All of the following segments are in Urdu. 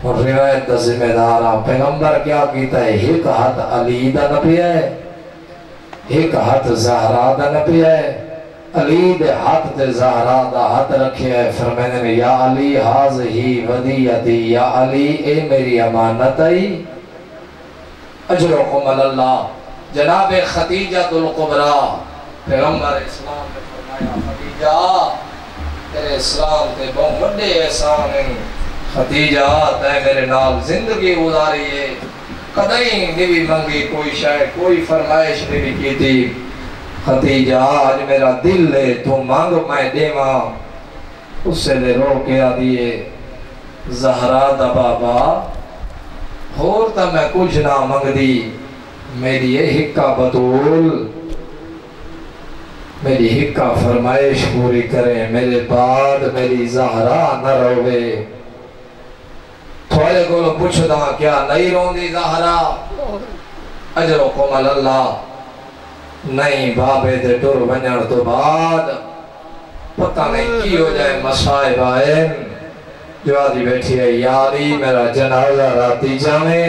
اور روایت دا ذمہ دارا پیغمبر کیا کیتا ہے ایک ہاتھ علی دا نبی ہے ایک ہاتھ زہرا دا نبی ہے علی دے ہاتھ تے زہرا دا ہاتھ رکھے ہے فرمانے میں یا علی حاضہی ودیعتی یا علی اے میری امانت آئی اجرکم اللہ جناب خدیجہ القبرا پیغمبر اسلام نے فرمایا خدیجہ تیرے اسلام تے بہت بڑے احسان ہیں خدیجہ تے میرے نال زندگی گزاری ہے کدیں نہیں منگی کوئی شاید کوئی فرمائش نہیں کی تھی خدیجہ آج میرا دل لے تو مانگ میں دیواں اس سے لے رو کے آدھیے زہرا دا بابا اور تا میں کچھ نہ منگ دی میری یہ حکا بطول میری حکا فرمائش پوری کریں میرے بعد میری زہرا نہ روے تھوڑے کو پوچھ دا کیا نہیں روندی زہرا اجرکم اللہ نہیں بابے دے ٹور بنیار تو بعد پتہ نہیں کی ہو جائے مسائب آئین جو آدھی بیٹھی ہے یا علی میرا جنازہ راتی جانے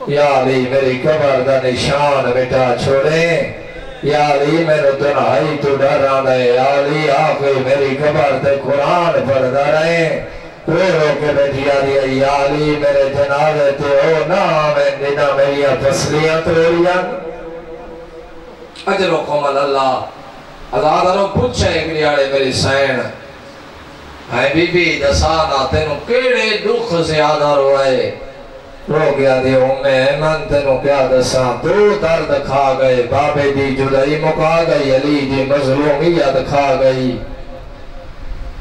یا علی میری قبر دا نشان بیٹا چھوڑیں یا علی میرے تنہائی تو ڈر آنا ہے یا علی آخری میری قبر تے قرآن پڑھدا رہیں رو کے بیٹھی آدھی ہے یا علی میرے جنازے تے او نا میں دینا میری فصلیاں توڑیاں اجرکم اللہ ازادروں پوچھے گریاڑے میری سین ہے بی بی دسانا تینوں کیڑے دکھ زیادہ روئے رو گیا دی ایمن تینوں کیا دساں دو درد کھا گئے بابے دی جدائی مکا گئی علی دی مظلومیت کھا گئی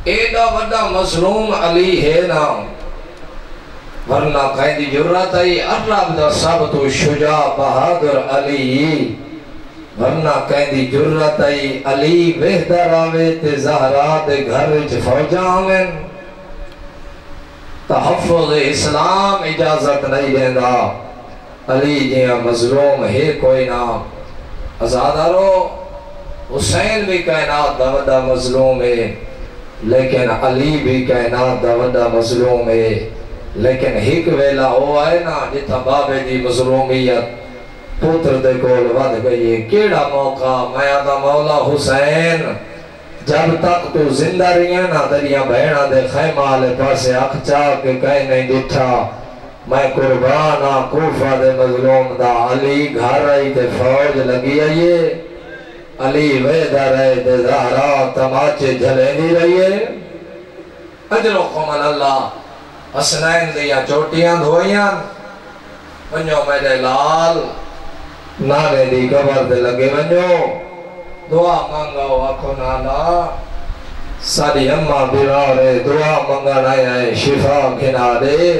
ایڈا وڈا مظلوم علی ہے نا ورنہ کہیں دی جرات آئی عرب دا سب تو شجاع بہادر علی ورنہ کہیں دی جرات آئی علی بہتر آوے تے زہرا دے گھر وچ فوجاں آویں تحفظ اسلام اجازت نہیں دیندہ علی جیاں مظلوم ہے کوئی نام ازادارو حسین بھی کائنات دا وڈا مظلوم ہے لیکن علی بھی کائنات دا وڈا مظلوم ہے لیکن ایک ویلا ہو آئے نا جتا بابے دی مظلومیت پوتر دے کول ود گئی ہے کیڑا موقع میں آدھا مولا حسین جب تک تو زندہ رہی ہے نا دریا بہنہ دے خیمہ لے پاسے اکھ چاہ کے کہیں نہیں ڈٹھا میں قربانہ کوفہ دے مظلوم دا علی گھر رہی تے فوج لگی آئیے علی ویدہ رہے تے زہرا تماچے جھلے نہیں رہیے اجرکم اللہ حسنین دیا چوٹیاں دھوئیاں ونجو میرے لال نانے دی قبر دے لگے ونجو دعا مانگاو آکھو نانا ساری اممہ بیرارے دعا مانگانا ہے شفا کھنا دے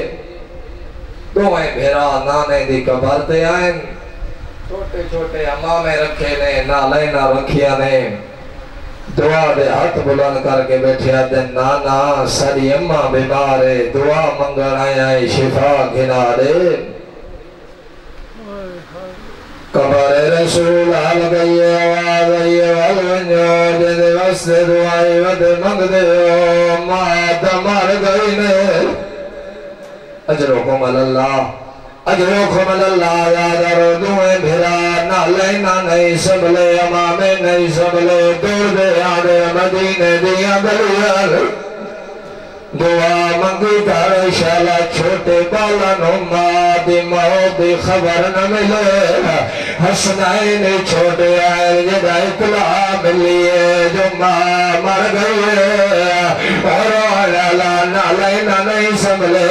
دوئیں بھیرا نانے دی قبر دے آئیں چھوٹے چھوٹے اممہ میں رکھے نے نالینہ رکھیا نے دعا دے ہاتھ بلند کر کے بیٹھیا دے نانا ساری اممہ بیمارے دعا مانگانا ہے شفا کھنا دے قبر رسول حال گئی آواز آئی والونجو جدے وست دعائی ود مانگ دے مات مار گئی نے اجرکم اللہ اجرکم اللہ یادارو دعائیں بھرا نہ لینا نہیں سبلے امامے نہیں سبلے دور دے آنے مدینے دیا گلیاں دعا منگی کر شالا چھوٹے بالن امات موت خبر نہ ملے حسنین چھوٹے آئے جدہ اطلاع ملیے جو ماں مر گئے اور اولا نالینا نہیں سملے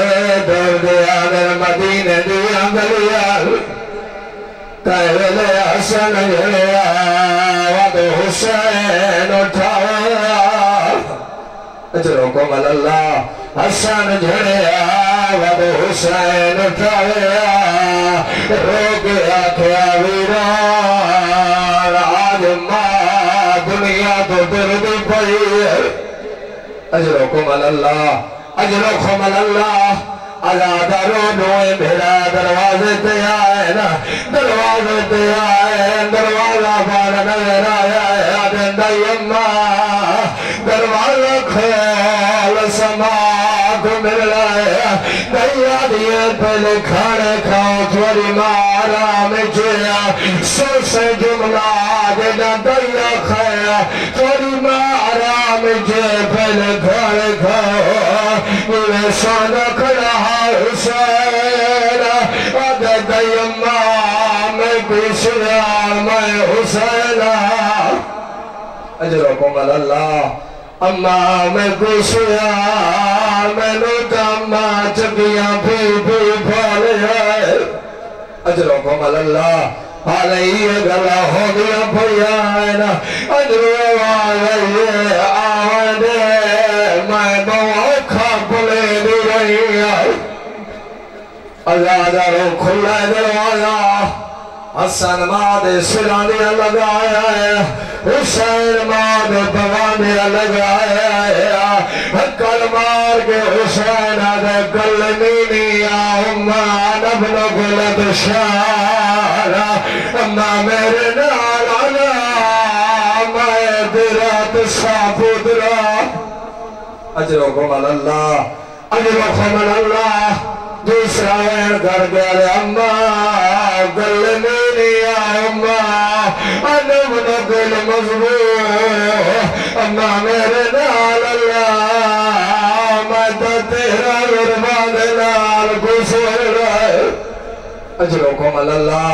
دور دیا در مدینہ دیا گلیا کہلے حسن جڑیا ود حسین اٹھایا اجرکم اللہ حسن جھڑیا ود حسین اٹھایا رو گیا کیا ویران آج ماں دنیا تو درد پڑی اجرکم اللہ اجرکم اللہ ازادارو نوئے بھیڑا دروازے تے آئے نا دروازے تے آئے دروازہ بار نظر آیا ہے آدھن دائی اممہ دروازہ کھول سما کو مل رہا ہے دیا دیا پہلے کھانے کھاؤ تھوڑی مارا میں جیا سر سے جملہ دینا دیا کھایا تھوڑی مارا میں جیا پہلے کھانے کھاؤ میرے سانا کھڑا حسین آدھا دیا ماں میں پیشیا میں حسین اجرکم اللہ اماں میں پیشیا میں نوکا چکیاں بھی پھولے ہیں اجرکم اللہ علیہ گلہ ہو گیا پھیانا اجرو آئیے آنے میں بوکھا پلے دی رہی ازادہ رو کھلے دروازہ حسن ماد سرانیہ لگایا ہے حسین ماد بوانیہ لگایا ہے کل مار کے حسین آدھے گل مینی آمان ابن گلد شارا اماں میرے نارانا میں درات سابودرا اجرکم اللہ اجرکم اللہ دوسرا وین کر گیا اماں گل مینی اماں انم نگل مضبوط اماں میرے نال اللہ میں تو تیرا غربان نال گسر رہے اجرکم اللہ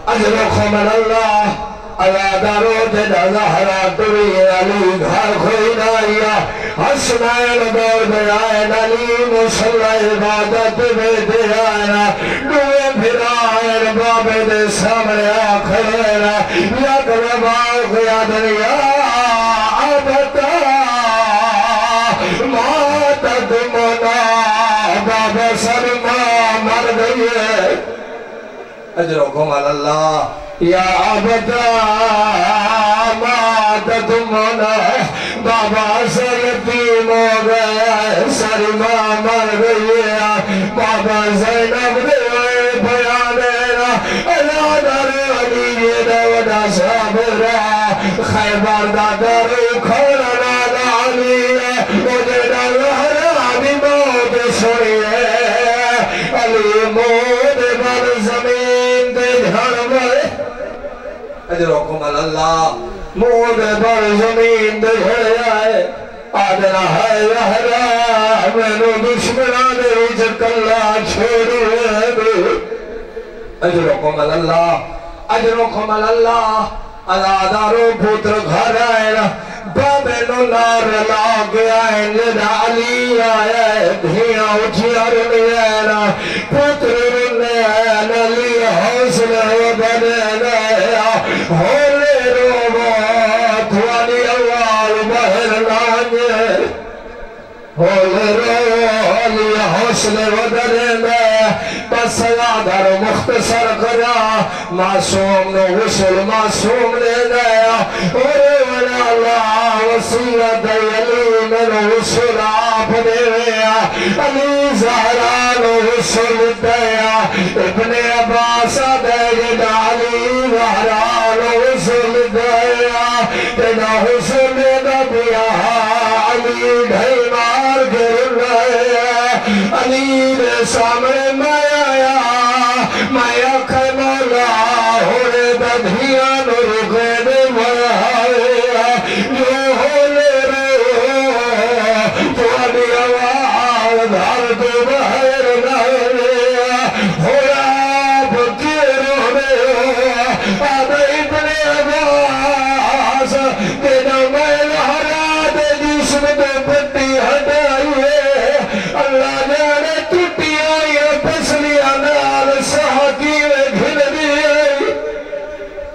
اجرکم اللہ اللہ دارو جدا زہرا توی علی گھر کوئی نائیا حسنائن دور بیائن علی مسلح عبادت میں دیائنا دوئے پھرائن بابے دے سامنے آکھرائنا یا کرباؤ قیادن یا عبتا ماتت منا بابا سلمہ مر گئے اجرکم اللہ یا عبدا ماتت منا بابا سلطیم ہو گئے سلمہ مر گئے بابا زینب دے بیانینا اللہ در علی دودا صابرہ خیبر دا در کھولنا دالی مجھے در حرانی موت سوئیے علی موت بر زمین دے جھڑ گئے اجرکم اللہ موت بر زمین دے جھڑ آئے آدھنا ہے یہرا میں نو دشمنان جکلہ چھوڑے دے اجرکم اللہ اجرکم اللہ ازادارو پتر گھر آئینا بابے نو نار لاغ آئین جدا علی آئے دھیاں اچھیار لینا پتر رنے آئین علی حوصل بدنیا ہولے رو تھوانی اوال بہر لانجے ہولے رو علی حوصل بدنیا بس یادر مختصر کرا معصوم نو غسل معصوم لے گیا اور ولا اللہ وسیلت علی من غسل آپ دے گیا علی زہرا نو غسل دیا ابن عباس دے جدا علی زہرا نو غسل دیا تینا غسل دیا علی ڈھائی مار گر رہے علی دے سامنے میں آیا میں اکھے مولا ہونے ددھیاں نو رکھے دے مرہایا جو ہونے رہے تو علی آواز دھار تو بہر نہرے ہویا بکی رونے آدھے ابن عباس دینا میں لہرا دے جسم دے پتی ہٹائیے اللہ جانے ٹوٹی آئی پسلیاں نال سہاکی میں گھن دیئے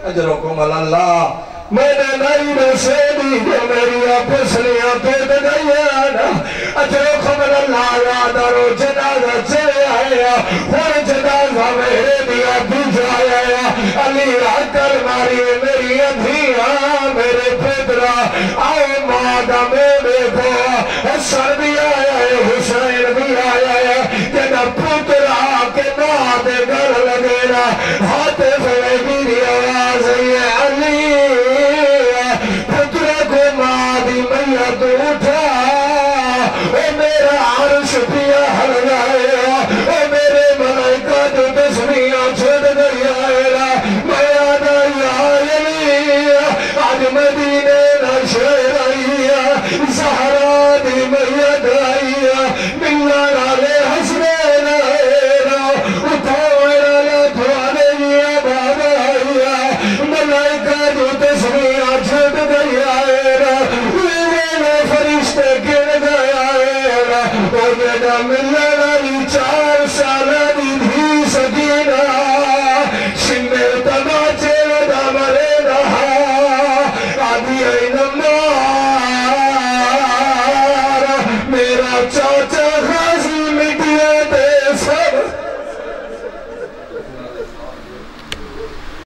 اجرکم اللہ میں نے نہیں رسے دی کہ میری پسلیاں پیٹ گئیانا اجرکم اللہ یادارو جنازہ چلے آیا ہر جنازہ میرے دیا بجایا علی عقل ماری میری ادھیاں میرے پیدرہ آئے مادہ